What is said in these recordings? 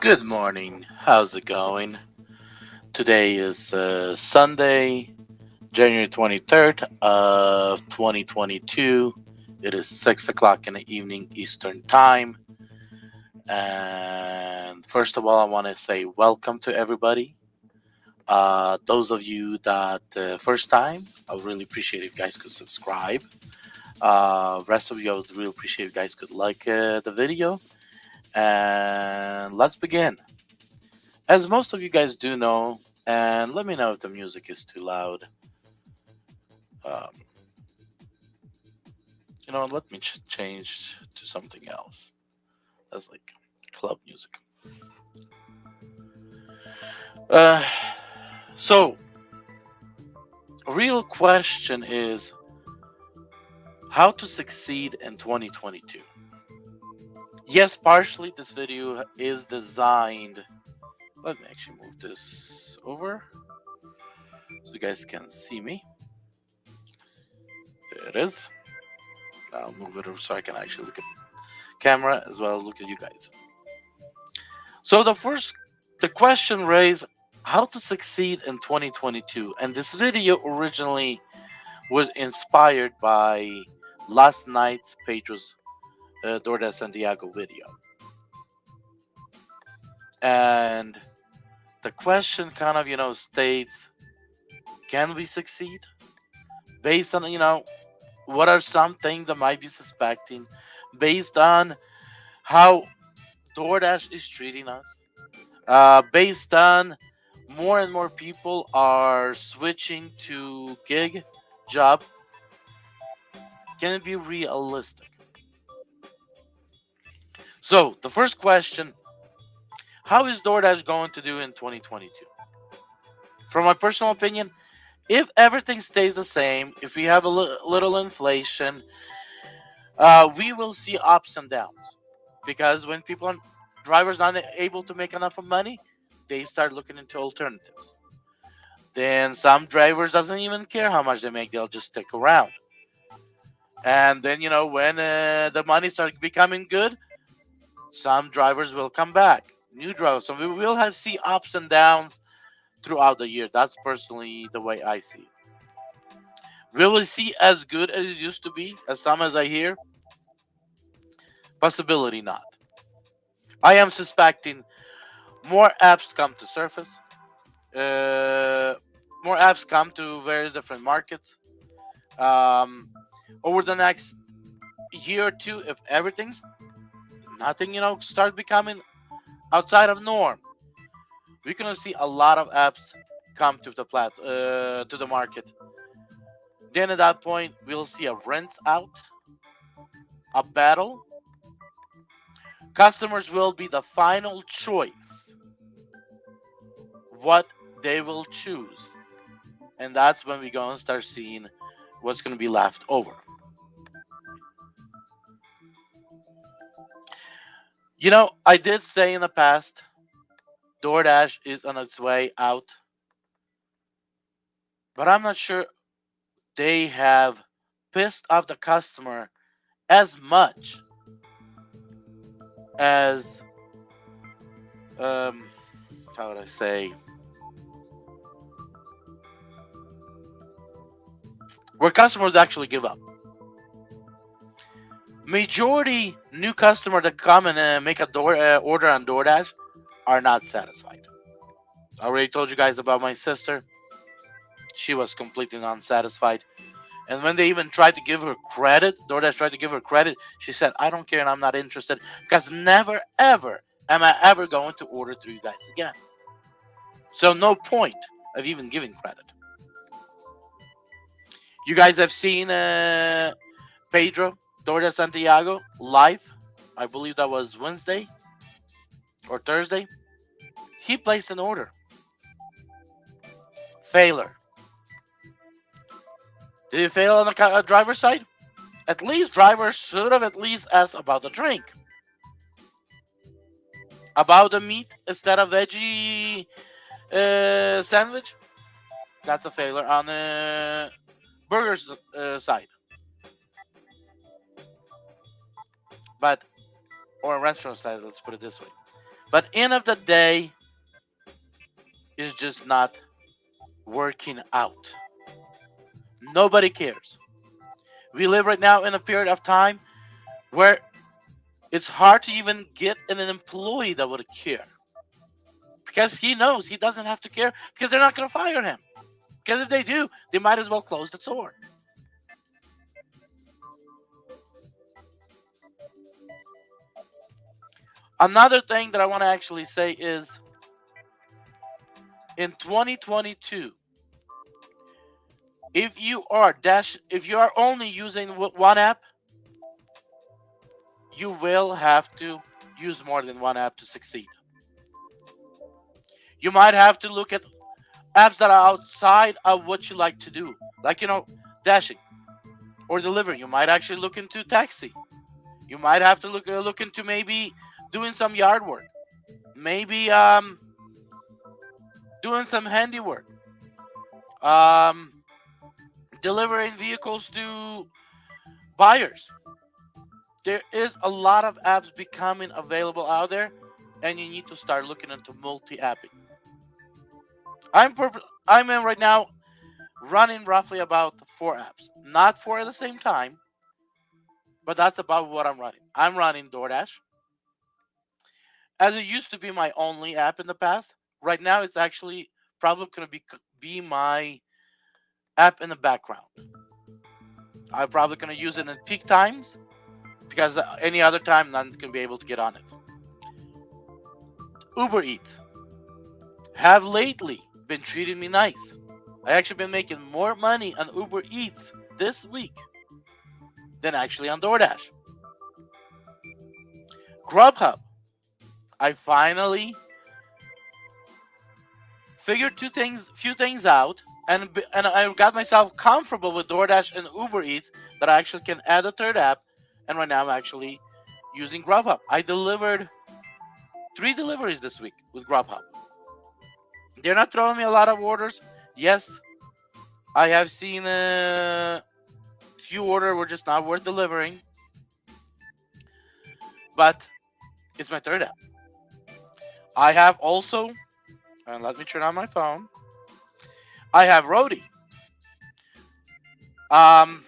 Good morning. How's it going? Today is Sunday, January 23rd of 2022. It is 6 o'clock in the evening Eastern Time. And first of all, I want to say welcome to everybody. Those of you that first time, I would really appreciate if you guys could subscribe. Rest of you, I would really appreciate if you guys could like the video. And let's begin. As most of you guys do know, and let me know if the music is too loud. Um, let me change to something else. That's like club music. Uh, so, real question is how to succeed in 2022. Yes, partially this video is designed. Let me actually move this over so you guys can see me. There it is. I'll move it over so I can actually look at camera as well as look at you guys. So the question raised how to succeed in 2022, and this video originally was inspired by last night's Pedro's DOORDASH Santiago video, and the question kind of states, can we succeed based on what are some things that might be suspecting based on how DoorDash is treating us, based on more and more people are switching to gig job. Can it be realistic? So the first question, how is DoorDash going to do in 2022? From my personal opinion, if everything stays the same, if we have a little inflation, we will see ups and downs. Because when drivers not able to make enough of money, they start looking into alternatives. Then some drivers doesn't even care how much they make; they'll just stick around. And then when the money starts becoming good, some drivers will come back, new drivers. So we will have see ups and downs throughout the year. That's personally the way I see it. Will we see as good as it used to be, as some as I hear? Possibility not. I am suspecting more apps come to surface. Uh, More apps come to various different markets. Um, Over the next year or two, if everything's nothing, start becoming outside of norm, we're gonna see a lot of apps come to the market. Then at that point, we'll see a rinse out, a battle. Customers will be the final choice, what they will choose, and that's when we're gonna start seeing what's gonna be left over. I did say in the past, DoorDash is on its way out, but I'm not sure they have pissed off the customer as much as um how would I say, where customers actually give up. Majority new customer that come and make a door order on DoorDash are not satisfied. I already told you guys about my sister. She was completely unsatisfied. And when they even tried to give her credit, DoorDash tried to give her credit, she said, I don't care and I'm not interested because never ever am I ever going to order through you guys again. So no point of even giving credit. You guys have seen Pedro DoorDash Santiago live. I believe that was Wednesday or Thursday. He placed an order. Failure. Did he fail on the driver's side? At least drivers should have at least asked about the drink, about the meat instead of veggie sandwich. That's a failure on the burgers side, but or restaurant side. Let's put it this way. But end of the day is just not working out. Nobody cares. We live right now in a period of time where it's hard to even get an employee that would care, because he knows he doesn't have to care because they're not going to fire him. Because if they do, they might as well close the store. Another thing that I want to actually say is in 2022, if you are only using one app, you will have to use more than one app to succeed. You might have to look at apps that are outside of what you like to do, like dashing or delivery. You might actually look into taxi. You might have to look into maybe doing some yard work, maybe doing some handiwork, um, delivering vehicles to buyers. There is a lot of apps becoming available out there, and you need to start looking into multi-apping. I'm in right now running roughly about 4 apps, not 4 at the same time, but that's about what I'm running. I'm running DoorDash, as it used to be my only app in the past. Right now, it's actually probably going to be my app in the background. I'm probably going to use it in peak times because any other time, none can be able to get on it. Uber Eats have lately been treating me nice. I actually been making more money on Uber Eats this week than actually on DoorDash. Grubhub, I finally figured few things out, and I got myself comfortable with DoorDash and Uber Eats that I actually can add a third app, and right now I'm actually using Grubhub. I delivered 3 deliveries this week with Grubhub. They're not throwing me a lot of orders. Yes, I have seen a few orders were just not worth delivering, but it's my third app. I have also, and let me turn on my phone. I have Roadie. Um,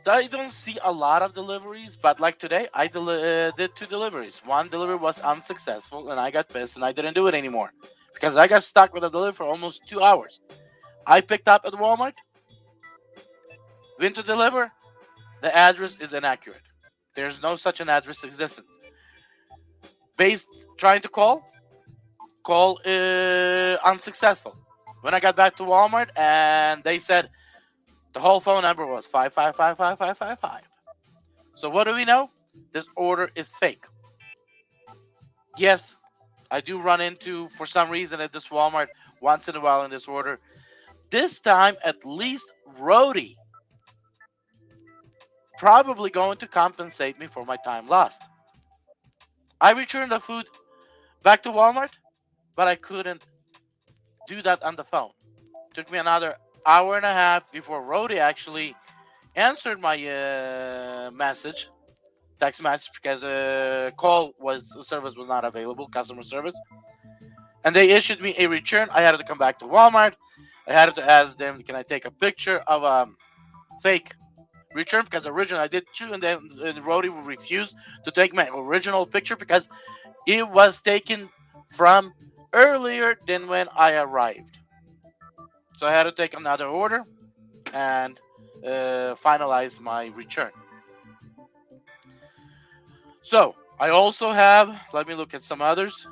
I don't see a lot of deliveries, but like today, I did 2 deliveries. One delivery was unsuccessful, and I got pissed, and I didn't do it anymore because I got stuck with a delivery for almost 2 hours. I picked up at Walmart, went to deliver. The address is inaccurate. There's no such an address existence. Based trying to call unsuccessful. When I got back to Walmart, and they said the whole phone number was 5555555. So what do we know? This order is fake. Yes, I do run into, for some reason, at this Walmart once in a while in this order. This time, at least Roadie probably going to compensate me for my time lost. I returned the food back to Walmart, but I couldn't do that on the phone. Took me another hour and a half before Roadie actually answered my text message, because service was not available, customer service, and they issued me a return. I had to come back to Walmart. I had to ask them, can I take a picture of a fake return, because originally I did too, and then Roadie refused to take my original picture because it was taken from earlier than when I arrived. So I had to take another order and finalize my return. So I also have, let me look at some others.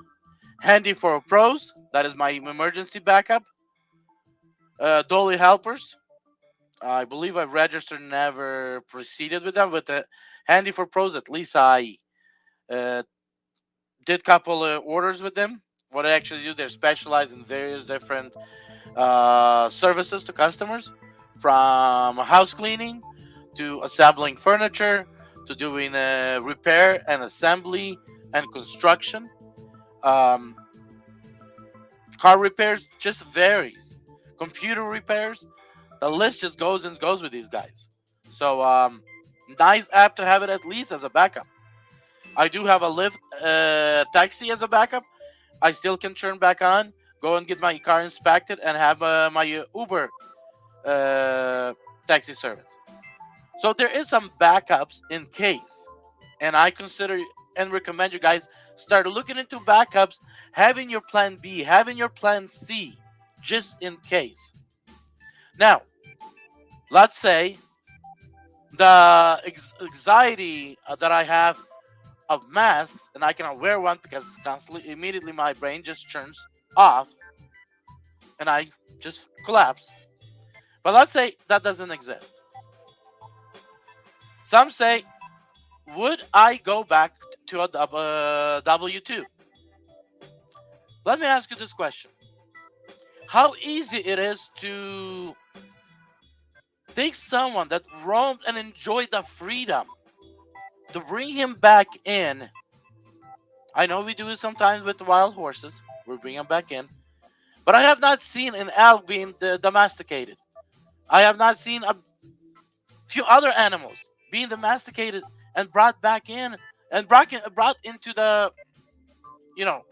Handy for Pros, that is my emergency backup. Dolly Helpers, I believe I've registered, never proceeded with them. With the Handy for Pros, at least I uh, did couple orders with them. What I actually do, they're specialized in various different services to customers, from house cleaning to assembling furniture to doing repair and assembly and construction. Um, Car repairs just varies. Computer repairs, the list just goes and goes with these guys. So nice app to have it at least as a backup. I do have a Lyft taxi as a backup. I still can turn back on, go and get my car inspected, and have my Uber uh, taxi service. So there is some backups in case, and I consider and recommend you guys start looking into backups, having your plan B, having your plan C, just in case. Now, let's say the anxiety that I have of masks, and I cannot wear one because constantly, immediately my brain just turns off, and I just collapse. But let's say that doesn't exist. Some say, would I go back to a W2? Let me ask you this question. How easy it is to take someone that roamed and enjoyed the freedom to bring him back in. I know we do it sometimes with wild horses. We bring them back in. But I have not seen an elk being domesticated. I have not seen a few other animals being domesticated and brought back in and brought into the, you know,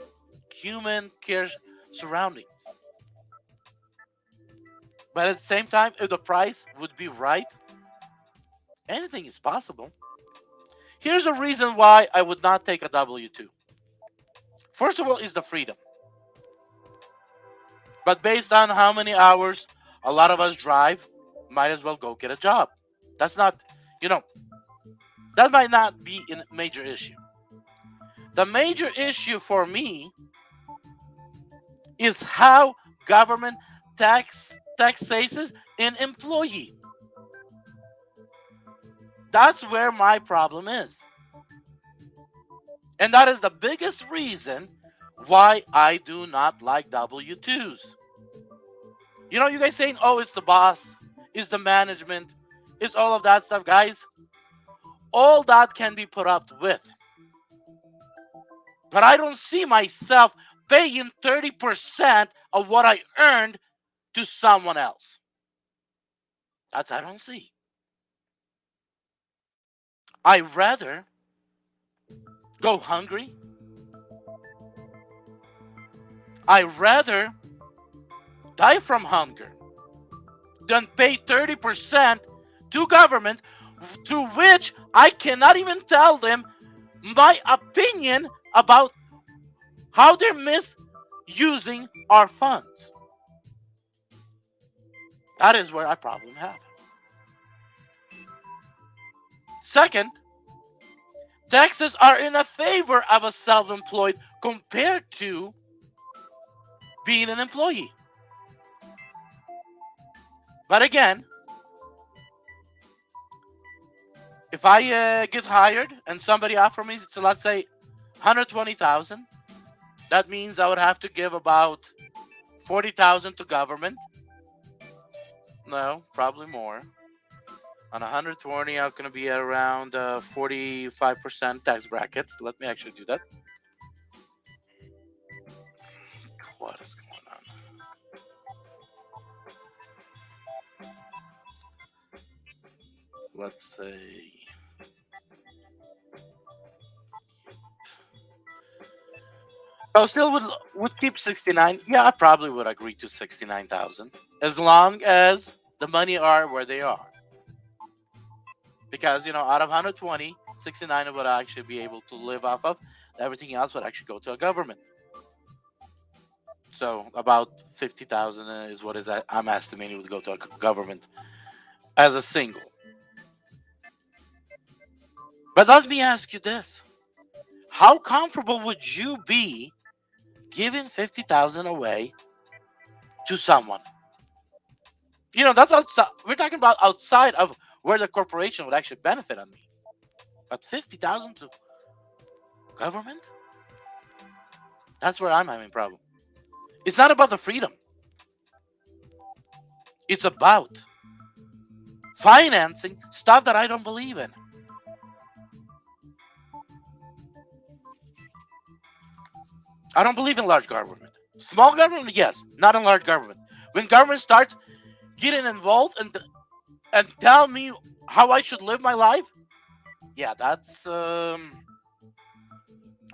human care surroundings. But at the same time, if the price would be right, anything is possible. Here's a reason why I would not take a W2. First of all, is the freedom. But based on how many hours a lot of us drive, might as well go get a job. That's not, you know, that might not be a major issue. The major issue for me is how government taxes an employee. That's where my problem is. And that is the biggest reason why I do not like W2s. You know, you guys saying, oh, it's the boss, it's the management, it's all of that stuff, guys. All that can be put up with. But I don't see myself paying 30% of what I earned to someone else. That's I don't see. I rather go hungry. I rather die from hunger than pay 30% to government, to which I cannot even tell them my opinion about how they're misusing our funds. That is where I problem have. Second, taxes are in a favor of a self-employed compared to being an employee. But again, if I get hired and somebody offer me, so let's say 120,000, that means I would have to give about 40,000 to government. No, probably more. On 120, I'm going to be at around 45% tax bracket. Let me actually do that. What is going on? Let's say. I still would keep 69. Yeah, I probably would agree to 69,000 as long as the money are where they are. Because out of 120, 69 would actually be able to live off of. Everything else would actually go to a government. So about 50,000 is what I'm estimating would go to a government as a single. But let me ask you this: how comfortable would you be giving 50,000 away to someone? That's outside. We're talking about outside of where the corporation would actually benefit on me. But 50,000 to government? That's where I'm having a problem. It's not about the freedom. It's about financing stuff that I don't believe in. I don't believe in large government. Small government, yes, not in large government. When government starts getting involved and tell me how I should live my life, yeah, that's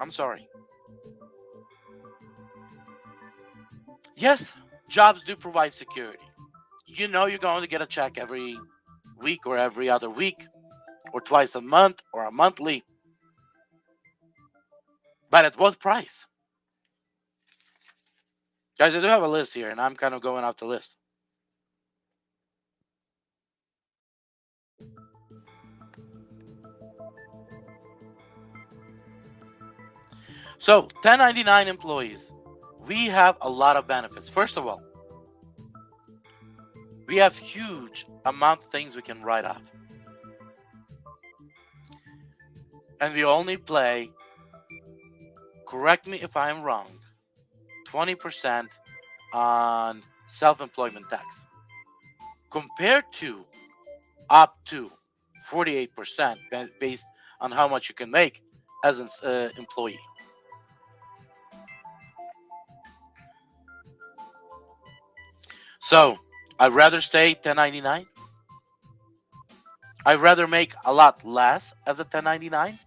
I'm sorry. Yes, jobs do provide security. You know you're going to get a check every week or every other week or twice a month or a monthly. But at what price? Guys, I do have a list here and I'm kind of going off the list. So, 1099 employees, we have a lot of benefits. First of all, we have huge amount of things we can write off. And we only pay, correct me if I'm wrong, 20% on self-employment tax. Compared to up to 48% based on how much you can make as an employee. So, I'd rather stay 1099. I'd rather make a lot less as a 1099,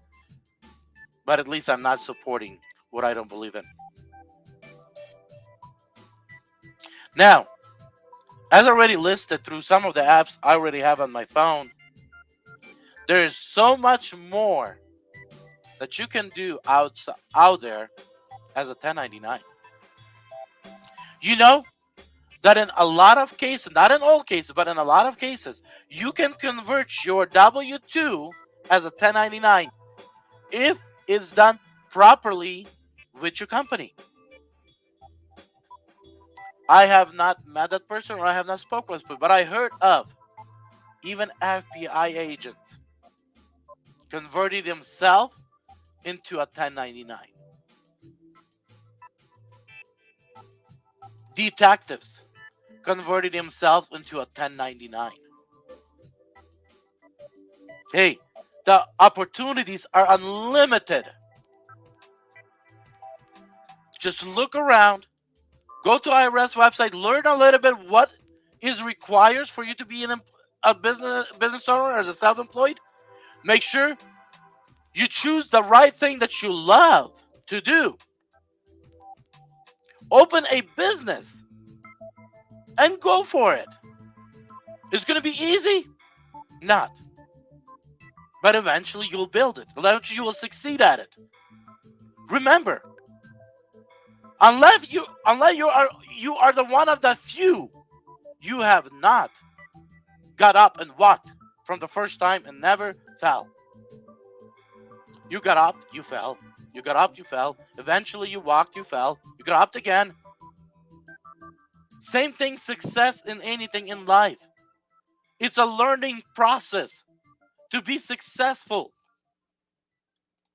but at least I'm not supporting what I don't believe in. Now, as already listed through some of the apps I already have on my phone, there is so much more that you can do out there as a 1099. You know that in a lot of cases, not in all cases, but in a lot of cases, you can convert your W-2 as a 1099 if it's done properly with your company. I have not met that person or I have not spoken with, but I heard of even FBI agents converting themselves into a 1099. Detectives converting themselves into a 1099. Hey, the opportunities are unlimited. Just look around, go to IRS website, learn a little bit what is required for you to be a business owner as a self-employed. Make sure you choose the right thing that you love to do. Open a business and go for it. It's going to be easy? Not. But eventually you'll build it. Eventually you will succeed at it. Remember, unless you are the one of the few, you have not got up and walked from the first time and never fell. You got up, you fell. You got up, you fell. Eventually you walked, you fell. You got up again. Same thing, success in anything in life. It's a learning process to be successful.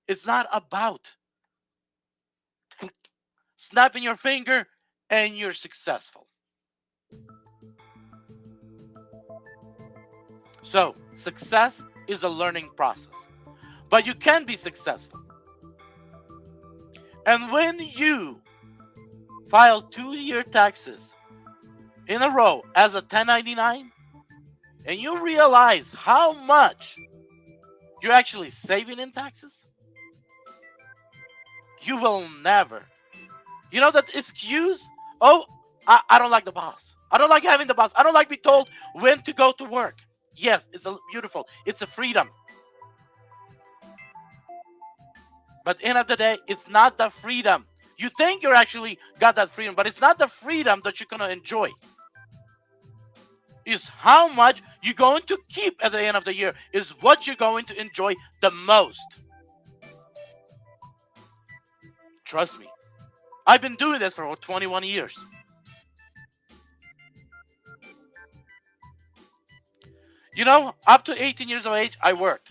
It's not about snapping your finger and you're successful. So, success is a learning process. But you can be successful. And when you file 2-year taxes in a row as a 1099, and you realize how much you're actually saving in taxes, you will never. You know that excuse? Oh, I don't like the boss. I don't like having the boss. I don't like being told when to go to work. Yes, it's beautiful. It's a freedom. But at the end of the day, it's not the freedom. You think you're actually got that freedom, but it's not the freedom that you're going to enjoy. Is how much you're going to keep at the end of the year is what you're going to enjoy the most. Trust me. I've been doing this for over 21 years. You know, up to 18 years of age, I worked.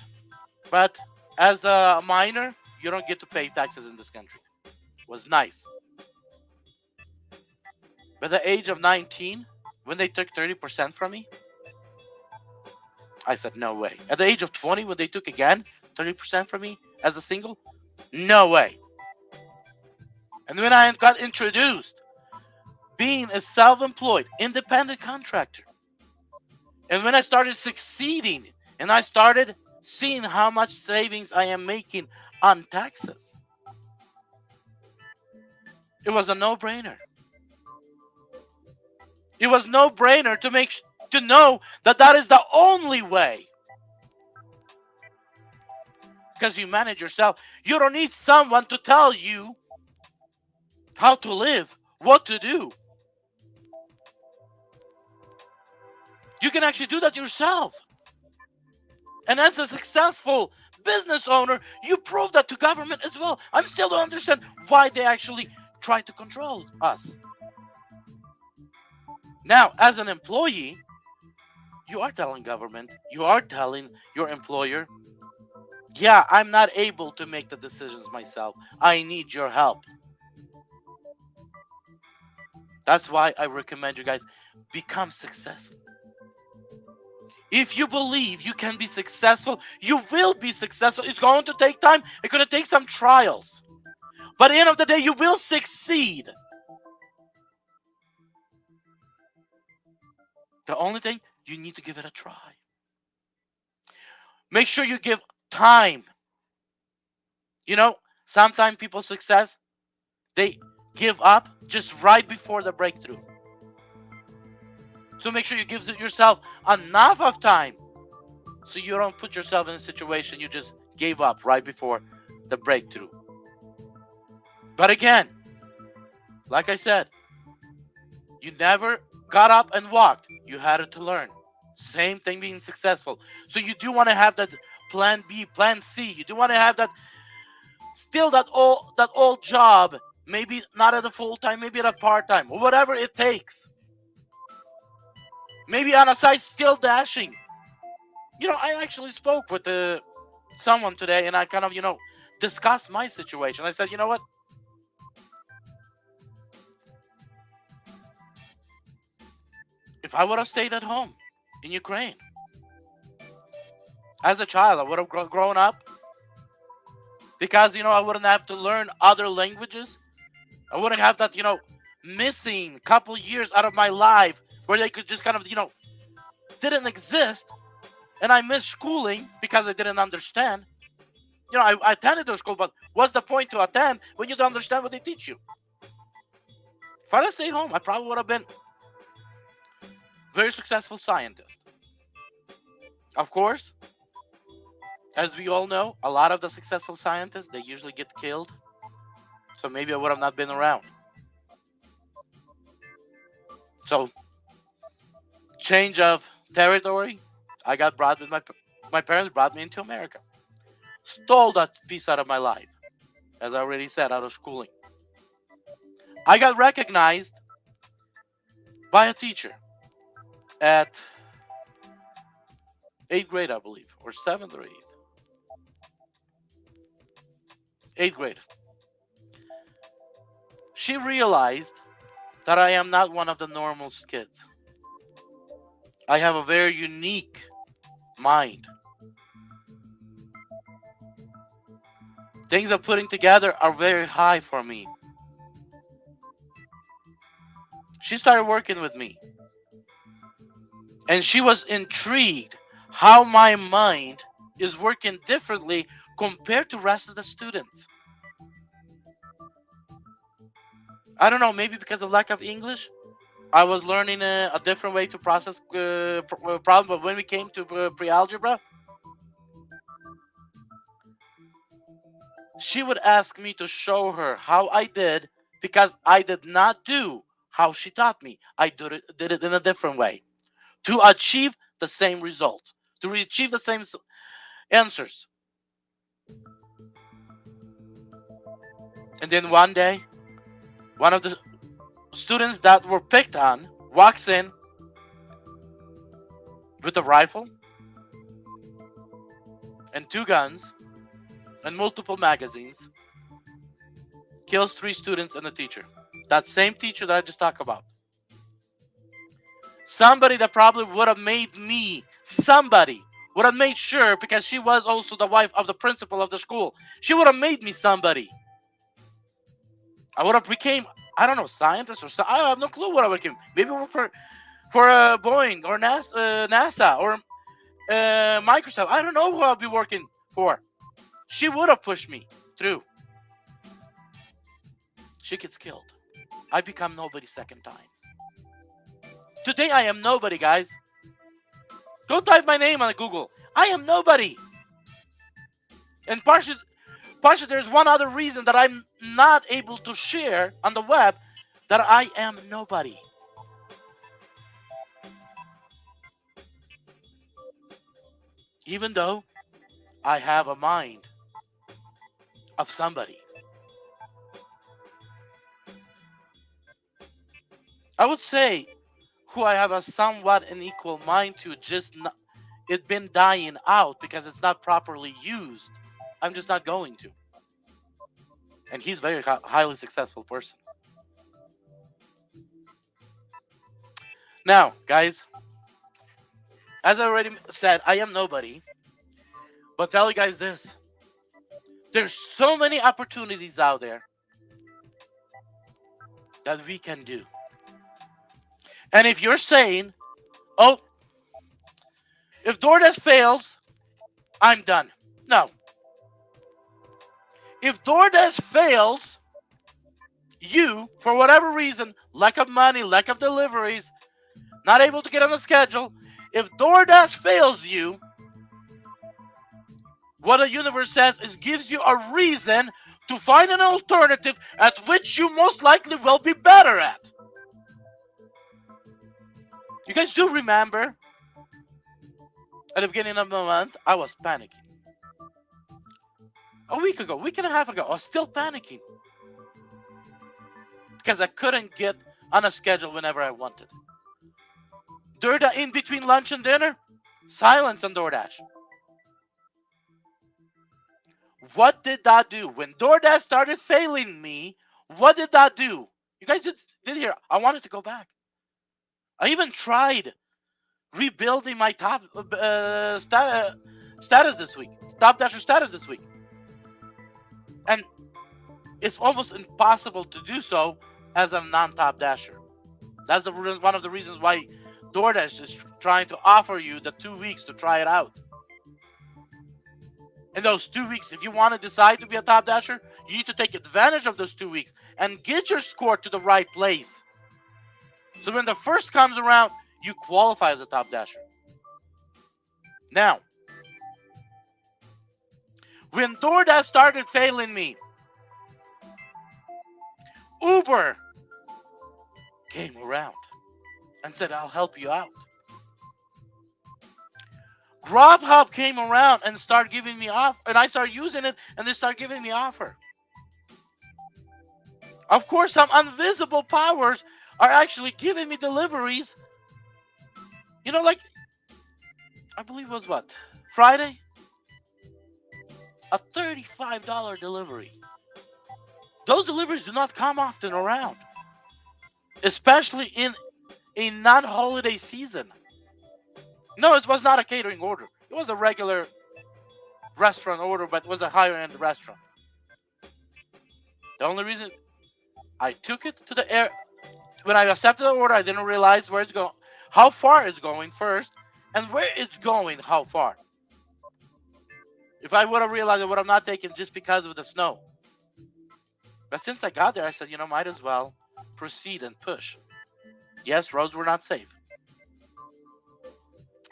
But as a minor, you don't get to pay taxes in this country. It was nice. By the age of 19, when they took 30% from me, I said, no way. At the age of 20, when they took again 30% from me as a single, no way. And when I got introduced, being a self-employed, independent contractor, and when I started succeeding, and I started seeing how much savings I am making on taxes, It was a no-brainer. It was no-brainer to to know that that is the only way. Because you manage yourself. You don't need someone to tell you how to live, what to do. You can actually do that yourself. And as a successful business owner, you prove that to government as well. I still don't understand why they actually try to control us. Now, as an employee, you are telling government, you are telling your employer, yeah, I'm not able to make the decisions myself. I need your help. That's why I recommend you guys become successful. If you believe you can be successful, you will be successful. It's going to take time. It's going to take some trials. But at the end of the day, you will succeed. The only thing, you need to give it a try. Make sure you give time. You know, sometimes people's success, they give up just right before the breakthrough. So make sure you give yourself enough of time so you don't put yourself in a situation you just gave up right before the breakthrough. But again, like I said, you never got up and walked. You had to learn. Same thing being successful. So you do want to have that plan B, plan C. You do want to have that still that old job, maybe not at a full time, maybe at a part time, or whatever it takes. Maybe on a side still dashing. You know, I actually spoke with someone today, and I kind of, discussed my situation. I said, you know what? If I would have stayed at home in Ukraine as a child, I would have grown up because, I wouldn't have to learn other languages. I wouldn't have that, missing couple years out of my life where they could just kind of, didn't exist. And I missed schooling because I didn't understand. I attended the school, but what's the point to attend when you don't understand what they teach you? If I had stayed home, I probably would have been a very successful scientist. Of course, as we all know, a lot of the successful scientists, they usually get killed. So maybe I would have not been around. So, change of territory. I got brought with my parents brought me into America. Stole that piece out of my life, as I already said, out of schooling. I got recognized by a teacher at 8th grade, I believe, or 7th or 8th. 8th grade. She realized that I am not one of the normal kids. I have a very unique mind. Things I'm putting together are very high for me. She started working with me. And she was intrigued how my mind is working differently compared to the rest of the students. I don't know, maybe because of lack of English, I was learning a different way to process problems. But when we came to pre-algebra, she would ask me to show her how I did because I did not do how she taught me. I did it in a different way to achieve the same result, to achieve the same answers. And then one day, one of the students that were picked on walks in with a rifle and 2 guns and multiple magazines, kills 3 students and a teacher. That same teacher that I just talked about. Somebody that probably would have made me, somebody would have made sure, because she was also the wife of the principal of the school, she would have made me somebody. I would have became, I don't know, scientist or I have no clue what I would become. Maybe for Boeing or NASA or Microsoft. I don't know who I'll be working for. She would have pushed me through. She gets killed. I become nobody second time. Today I am nobody, guys. Go type my name on Google. I am nobody. And partially there's one other reason that I'm not able to share on the web, that I am nobody. Even though I have a mind of somebody. I would say who I have a somewhat an equal mind to, just not, it been dying out because it's not properly used. I'm just not going to. And he's very highly successful person. Now, guys, as I already said, I am nobody. But tell you guys this. There's so many opportunities out there that we can do. And if you're saying, oh, if DoorDash fails, I'm done. No. If DoorDash fails, you, for whatever reason, lack of money, lack of deliveries, not able to get on the schedule, if DoorDash fails you, what the universe says is gives you a reason to find an alternative at which you most likely will be better at. You guys do remember at the beginning of the month, I was panicking. A week ago, week and a half ago, I was still panicking. Because I couldn't get on a schedule whenever I wanted. During the in between lunch and dinner, silence on DoorDash. What did that do? When DoorDash started failing me, what did that do? You guys did hear, I wanted to go back. I even tried rebuilding my top status this week. Top Dasher status this week. And it's almost impossible to do so as a non-Top Dasher. That's one of the reasons why DoorDash is trying to offer you the 2 weeks to try it out. In those 2 weeks, if you want to decide to be a Top Dasher, you need to take advantage of those 2 weeks and get your score to the right place. So when the first comes around, you qualify as a Top Dasher. Now, when DoorDash started failing me, Uber came around and said, I'll help you out. Grubhub came around and started giving me off, and I started using it, and they started giving me offer. Of course, some invisible powers are actually giving me deliveries. You know, like, I believe it was what? Friday? A $35 delivery. Those deliveries do not come often around. Especially in a non-holiday season. No, it was not a catering order. It was a regular restaurant order, but it was a higher-end restaurant. The only reason I took it to the air, when I accepted the order, I didn't realize where it's going, how far it's going first, and where it's going, how far. If I would have realized, I would have not taken just because of the snow. But since I got there, I said, might as well proceed and push. Yes, roads were not safe.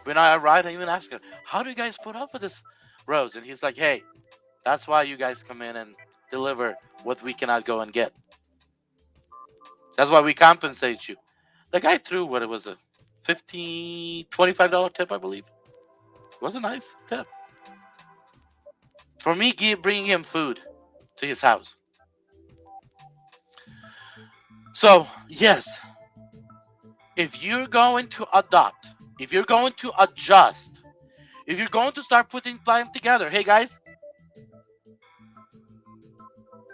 When I arrived, I even asked him, how do you guys put up with this roads? And he's like, hey, that's why you guys come in and deliver what we cannot go and get. That's why we compensate you. The guy threw what it was, a $25 tip, I believe. It was a nice tip. For me, bringing him food to his house. So, yes, if you're going to adopt, if you're going to adjust, if you're going to start putting time together, hey guys,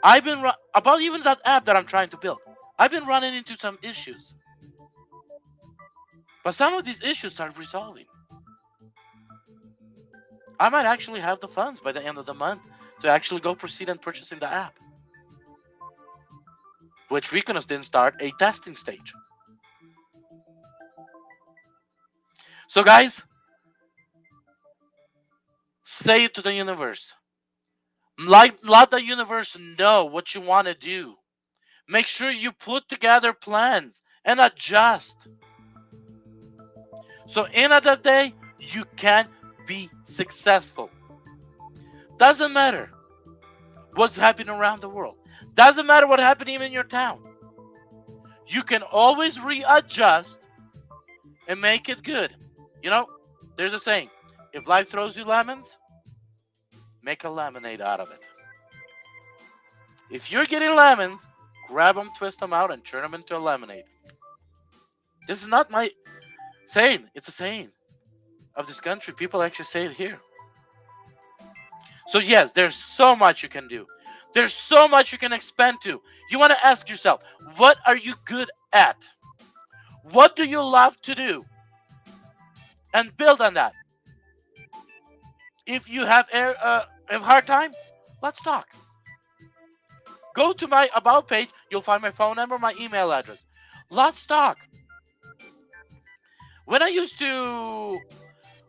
I've been about even that app that I'm trying to build, I've been running into some issues. But some of these issues start resolving. I might actually have the funds by the end of the month to actually go proceed and purchasing the app. Which we can then start a testing stage. So guys, say it to the universe. Let the universe know what you want to do. Make sure you put together plans and adjust. So end of the day, you can be successful. Doesn't matter what's happening around the world. Doesn't matter what happened even in your town. You can always readjust and make it good. You know, there's a saying, if life throws you lemons, make a lemonade out of it. If you're getting lemons, grab them, twist them out, and turn them into a lemonade. This is not my saying. It's a saying of this country. People actually say it here. So yes, there's so much you can do. There's so much you can expand to. You want to ask yourself, what are you good at? What do you love to do? And build on that. If you have a hard time, let's talk. Go to my About page. You'll find my phone number, my email address. Let's talk. When I used to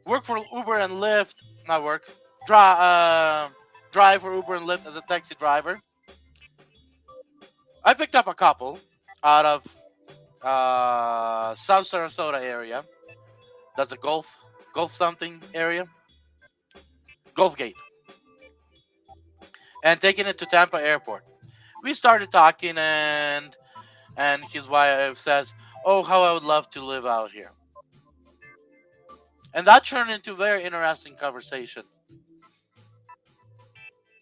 work for Uber and Lyft, not work, drive for Uber and Lyft as a taxi driver, I picked up a couple out of South Sarasota area. That's a Gulf something area, Gulf Gate, and taking it to Tampa Airport. We started talking, and his wife says, "Oh, how I would love to live out here." And that turned into a very interesting conversation.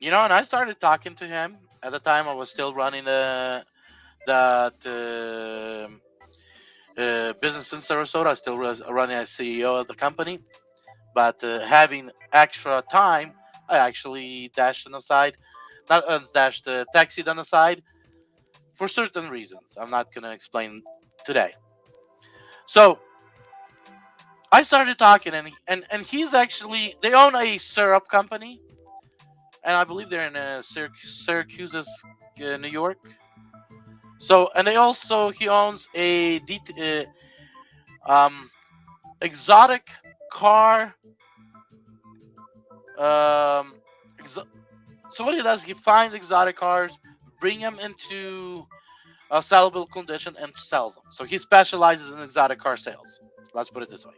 You know, and I started talking to him. At the time, I was still running that business in Sarasota. I still was running as CEO of the company. But having extra time, I actually dashed on the side. Not dashed, taxied on the side for certain reasons. I'm not going to explain today. So I started talking, and he's actually, they own a syrup company, and I believe they're in Syracuse, New York. So, and he owns a exotic car. So what he does, he finds exotic cars, bring them into a sellable condition, and sells them. So he specializes in exotic car sales. Let's put it this way.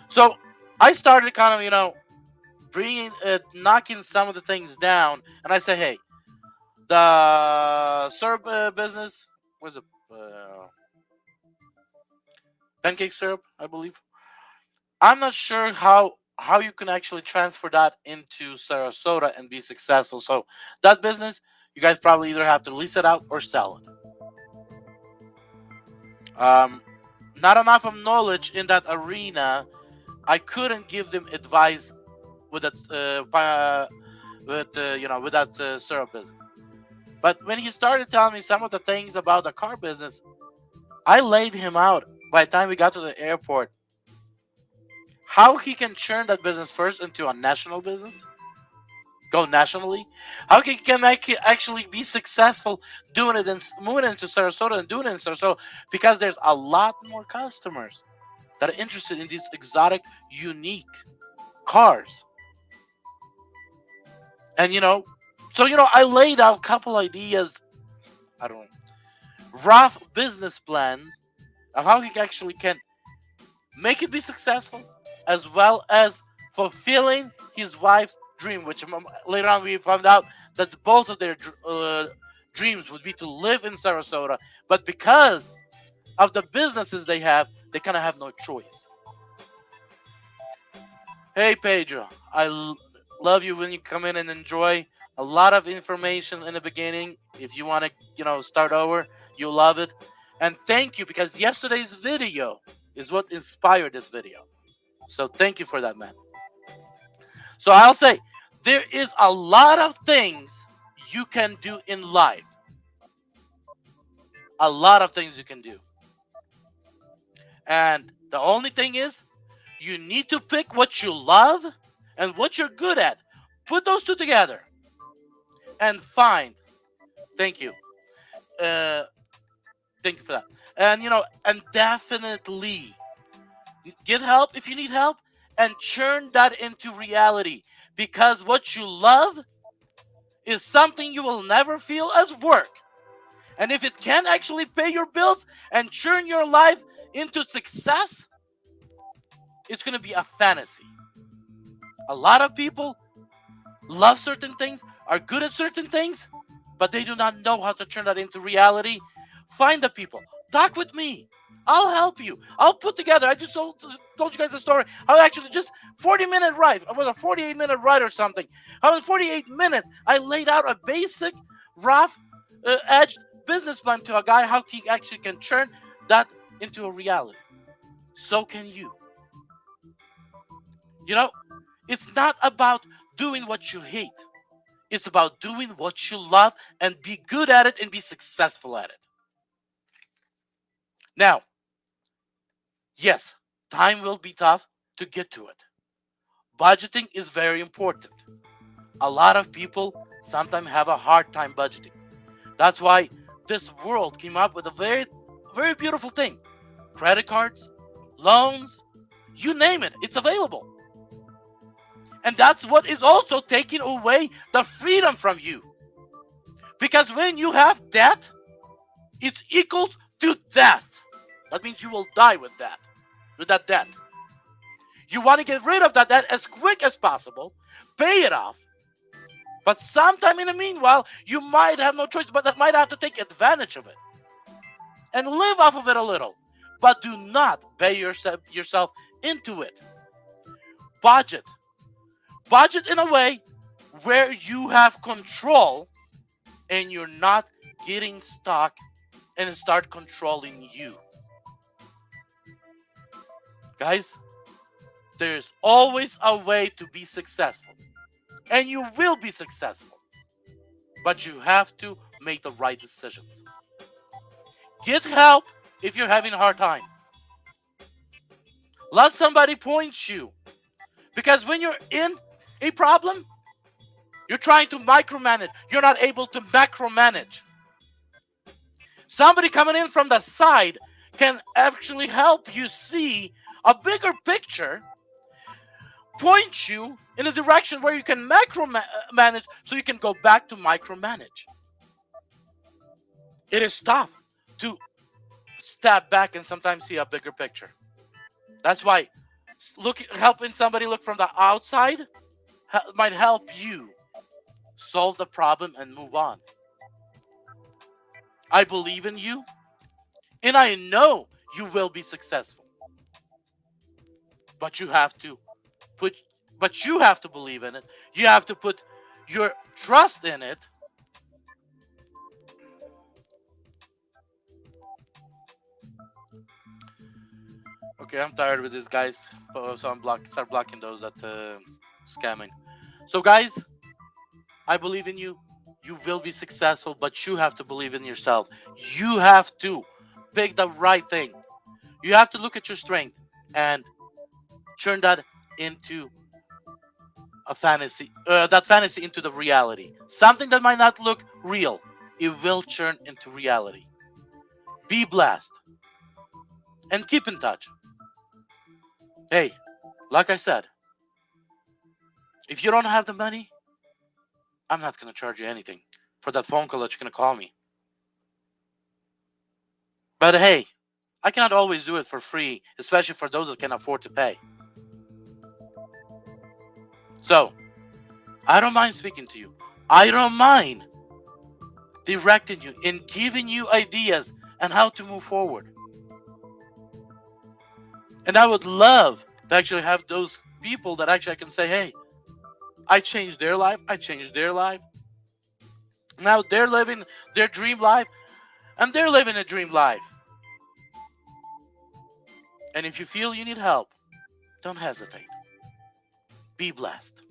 So I started kind of, bringing, knocking some of the things down, and I say, hey, the syrup business was a pancake syrup, I believe. I'm not sure how you can actually transfer that into Sarasota and be successful. So that business, you guys probably either have to lease it out or sell it. Not enough of knowledge in that arena. I couldn't give them advice with that with that syrup business. But when he started telling me some of the things about the car business, I laid him out. By the time we got to the airport, how he can turn that business first into a national business, go nationally, how he can make it actually be successful doing it and moving it into Sarasota and doing it in Sarasota, because there's a lot more customers that are interested in these exotic, unique cars. And I laid out a couple ideas, I don't know, rough business plan of how he actually can make it be successful, as well as fulfilling his wife's dream, which later on we found out that both of their dreams would be to live in Sarasota, but because of the businesses they have, they kind of have no choice. Hey Pedro, I love you when you come in and enjoy a lot of information in the beginning. If you want to, start over, you'll love it. And thank you, because yesterday's video is what inspired this video. So thank you for that, man. So I'll say, there is a lot of things you can do in life. A lot of things you can do. And the only thing is, you need to pick what you love and what you're good at. Put those two together and find. Thank you. Thank you for that. And and definitely get help if you need help, and turn that into reality, because what you love is something you will never feel as work. And if it can actually pay your bills and turn your life into success, it's going to be a fantasy. A lot of people love certain things, are good at certain things, but they do not know how to turn that into reality. Find the people. Talk with me. I'll help you. I'll put together. I just told you guys a story. How actually just 40-minute ride. It was a 48-minute ride or something. How in 48 minutes I laid out a basic, rough, edged business plan to a guy. How he actually can turn that into a reality. So can you. You know, it's not about doing what you hate. It's about doing what you love and be good at it and be successful at it. Now, yes, time will be tough to get to it. Budgeting is very important. A lot of people sometimes have a hard time budgeting. That's why this world came up with a very, very beautiful thing. Credit cards, loans, you name it, it's available. And that's what is also taking away the freedom from you. Because when you have debt, it equals to death. That means you will die with that debt. You want to get rid of that debt as quick as possible, pay it off. But sometime in the meanwhile, you might have no choice, but that might have to take advantage of it and live off of it a little. But do not pay yourself into it. Budget. Budget in a way where you have control and you're not getting stuck and start controlling you. Guys, there's always a way to be successful. And you will be successful. But you have to make the right decisions. Get help if you're having a hard time. Let somebody point you. Because when you're in a problem, you're trying to micromanage. You're not able to macromanage. Somebody coming in from the side can actually help you see a bigger picture, point you in a direction where you can macromanage so you can go back to micromanage. It is tough to step back and sometimes see a bigger picture. That's why helping somebody look from the outside might help you solve the problem and move on. I believe in you, and I know you will be successful. But you have to believe in it. You have to put your trust in it. Okay, I'm tired with this, guys. So I'm start blocking those that scamming. So, guys, I believe in you. You will be successful, but you have to believe in yourself. You have to pick the right thing. You have to look at your strength and turn that into a fantasy. That fantasy into the reality. Something that might not look real, it will turn into reality. Be blessed and keep in touch. Hey, like I said, if you don't have the money, I'm not going to charge you anything for that phone call that you're going to call me. But hey, I cannot always do it for free, especially for those that can afford to pay. So, I don't mind speaking to you. I don't mind directing you and giving you ideas on how to move forward. And I would love to actually have those people that actually I can say, hey, I changed their life. I changed their life. Now they're living their dream life and they're living a dream life. And if you feel you need help, don't hesitate. Be blessed.